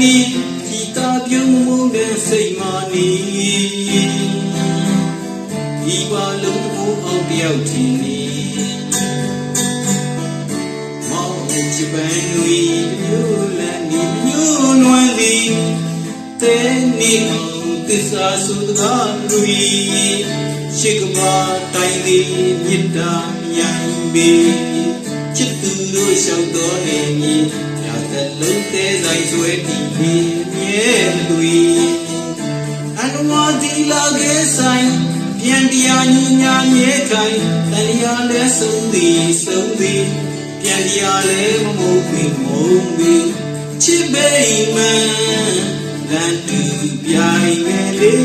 နီဒီတာပြုံးမှုနဲ့စိတ်မာနီဒီပါလုံးကိုအောက်တယောက်ချင်းနီမောင်ချပန်ဝီမျိုးလန်ဒီမျိုးနွမ်းသည်တဲနီအောင်သစ္စာစုတကားလူရှိကမာတိုင်းသည်မြစ်တာယံပင်ချစ်သူတို့ရှောက်တော်နေမည်ရာသလုံးသေးဆိုင်ဆွဲတည်မြဲမသွေအနဝတိလာကေဆိုင်ပြန်တရားညီညာမြဲခိုင်တရားလဲဆုံးသည်ပြန်တရားလဲမမုန်းပြီးမုန်းပြီးချစ်ပေမှန်လန်တူပြိုင်မယ်လေ